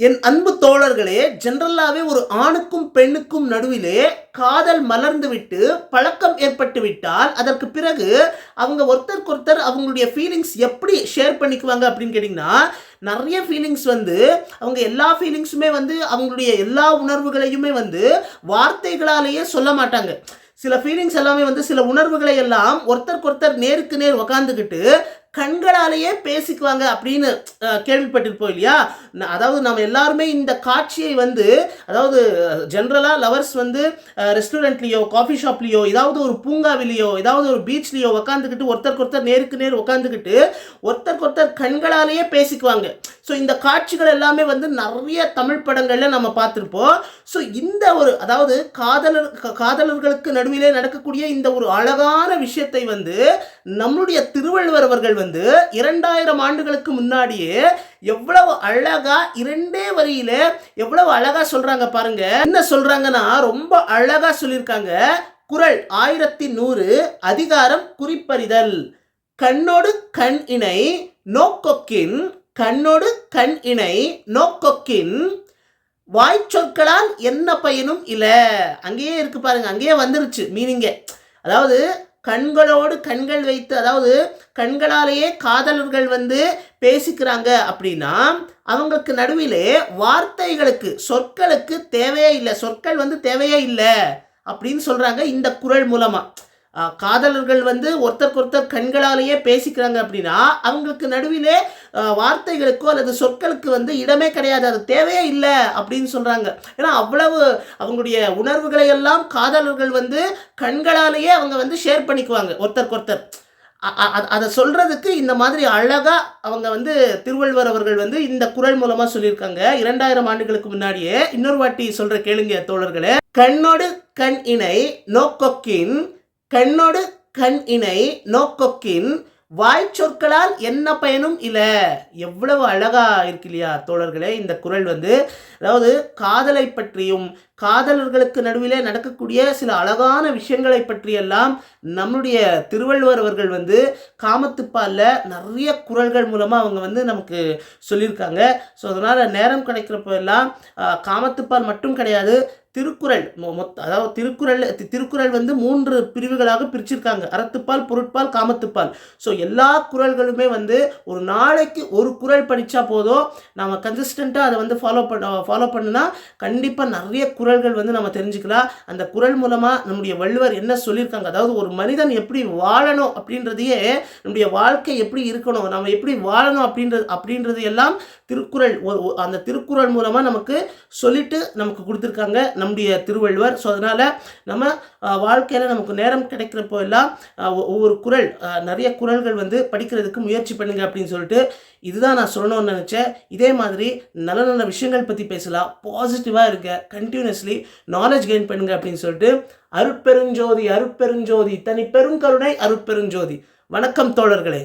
என் அன்பு தோழர்களே, ஜெனரலாவே ஒரு ஆணுக்கும் பெண்ணுக்கும் நடுவிலே காதல் மலர்ந்து விட்டு பழக்கம் ஏற்பட்டு விட்டால் அதற்கு பிறகு அவங்க ஒருத்தருக்கொருத்தர் அவங்களுடைய ஃபீலிங்ஸ் எப்படி ஷேர் பண்ணிக்குவாங்க அப்படின்னு கேட்டிங்கன்னா, நிறைய ஃபீலிங்ஸ் வந்து அவங்க எல்லா ஃபீலிங்ஸுமே வந்து அவங்களுடைய எல்லா உணர்வுகளையுமே வந்து வார்த்தைகளாலேயே சொல்ல மாட்டாங்க. சில ஃபீலிங்ஸ் எல்லாமே வந்து சில உணர்வுகளை எல்லாம் ஒருத்தருக்கொருத்தர் நேருக்கு நேர் உக்காந்துக்கிட்டு கண்களாலேயே பேசிக்குவாங்க அப்படின்னு கேள்விப்பட்டிருப்போம் இல்லையா? அதாவது நம்ம எல்லாருமே இந்த காட்சியை வந்து அதாவது ஜென்ரலாக லவர்ஸ் வந்து ரெஸ்டாரண்ட்லேயோ காஃபி ஷாப்லேயோ ஏதாவது ஒரு பூங்காவிலேயோ ஏதாவது ஒரு பீச்லேயோ உக்காந்துக்கிட்டு ஒருத்தருக்கு நேருக்கு நேர் உட்காந்துக்கிட்டு ஒருத்தருக்கு கண்களாலேயே பேசிக்குவாங்க. ஸோ இந்த காட்சிகள் எல்லாமே வந்து நிறைய தமிழ் படங்களில் நம்ம பார்த்துருப்போம். ஸோ இந்த ஒரு அதாவது காதலர்களுக்கு நடுவிலே நடக்கக்கூடிய இந்த ஒரு அழகான விஷயத்தை வந்து நம்முடைய திருவள்ளுவர் அவர்கள் வந்து 2000 ஆண்டுகளுக்கு முன்னாடியே எவ்வளவு அழகா 2 வரியில எவ்வளவு அழகா சொல்றாங்க பாருங்க. என்ன சொல்றாங்கன்னா ரொம்ப அழகா சொல்லியிருக்காங்க. குறள் 1100 அதிகாரம் குறிப்பறிதல். கண்ணோடு கண் இணை நோக்கொக்கின் கண்ணோடு கண் இணை நோக்கொக்கின் வாய்ச்சொற்களால் என்ன பயனும் இல்லை. அங்கேயே இருக்கு பாருங்க, அங்கேயே வந்துருச்சு மீனிங்க. அதாவது கண்களோடு கண்கள் வைத்து அதாவது கண்களாலேயே காதலர்கள் வந்து பேசிக்கிறாங்க அப்படின்னா அவங்களுக்கு நடுவிலே வார்த்தைகளுக்கு சொற்களுக்கு தேவையே இல்லை, சொற்கள் வந்து தேவையே இல்லை அப்படின்னு சொல்றாங்க இந்த குறள் மூலமா. காதலர்கள் வந்து ஒருத்தருக்கு கண்களாலேயே பேசிக்கிறாங்க அப்படின்னா அவங்களுக்கு நடுவிலே வார்த்தைகளுக்கோ அல்லது சொற்களுக்கு வந்து இடமே கிடையாது, அது தேவையே இல்லை அப்படின்னு சொல்கிறாங்க. ஏன்னா அவ்வளவு அவங்களுடைய உணர்வுகளை எல்லாம் காதலர்கள் வந்து கண்களாலேயே அவங்க வந்து ஷேர் பண்ணிக்குவாங்க ஒருத்தருக்கு. அதை சொல்கிறதுக்கு இந்த மாதிரி அழகாக அவங்க வந்து திருவள்ளுவர் அவர்கள் வந்து இந்த குறள் மூலமாக சொல்லியிருக்காங்க 2000 ஆண்டுகளுக்கு முன்னாடியே. இன்னொரு வாட்டி சொல்கிற கேளுங்க தோழர்களே. கண்ணோடு கண் இணை நோக்கொக்கின் கண்ணோடு கண் இணை நோக்கொக்கின் வாய்ச்சொற்களால் என்ன பயனும் இல்லை. எவ்வளவு அழகா இருக்கு இல்லையா தோழர்களே இந்த குறள் வந்து. அதாவது காதலை பற்றியும் காதலர்களுக்கு நடுவிலே நடக்கக்கூடிய சில அழகான விஷயங்களை பற்றியெல்லாம் நம்முடைய திருவள்ளுவர் அவர்கள் வந்து காமத்துப்பாலில் நிறைய குறள்கள் மூலமாக அவங்க வந்து நமக்கு சொல்லியிருக்காங்க. ஸோ அதனால் நேரம் கிடைக்கிறப்ப எல்லாம் காமத்துப்பால் மட்டும் கிடையாது, திருக்குறள் அதாவது திருக்குறள் வந்து 3 பிரிவுகளாக பிரிச்சிருக்காங்க. அறத்துப்பால், பொருட்பால், காமத்துப்பால். ஸோ எல்லா குறள்களுமே வந்து ஒரு நாளைக்கு ஒரு குறள் படித்தா போதும், நம்ம கன்சிஸ்டண்ட்டாக அதை வந்து ஃபாலோ பண்ணுனா கண்டிப்பாக நிறைய குறள்கள் வந்து நம்ம தெரிஞ்சுக்கலாம். அந்த குறள் மூலமாக நம்முடைய வள்ளுவர் என்ன சொல்லியிருக்காங்க, அதாவது ஒரு மனிதன் எப்படி வாழணும் அப்படின்றதையே, நம்முடைய வாழ்க்கை எப்படி இருக்கணும், நம்ம எப்படி வாழணும் அப்படின்றது எல்லாம் திருக்குறள் அந்த திருக்குறள் மூலமாக நமக்கு சொல்லிட்டு நமக்கு கொடுத்துருக்காங்க நம்முடைய திருவள்ளுவர். ஸோ அதனால் நம்ம வாழ்க்கையில் நமக்கு நேரம் கிடைக்கிறப்போ எல்லாம் ஒவ்வொரு குறள் நிறைய குறள்கள் வந்து படிக்கிறதுக்கு முயற்சி பண்ணுங்க அப்படின்னு சொல்லிட்டு இதுதான் நான் சொல்லணும்னு நினச்சேன். இதே மாதிரி நல்ல நல்ல விஷயங்கள் பற்றி பேசலாம், பாசிட்டிவாக இருக்க, கண்டினியூஸ்லி நாலேஜ் கெயின் பண்ணுங்க அப்படின்னு சொல்லிட்டு அருட்பெருஞ்சோதி அருட்பெருஞ்சோதி தனி பெருங்கருணை அருட்பெருஞ்சோதி. வணக்கம் தோழர்களே.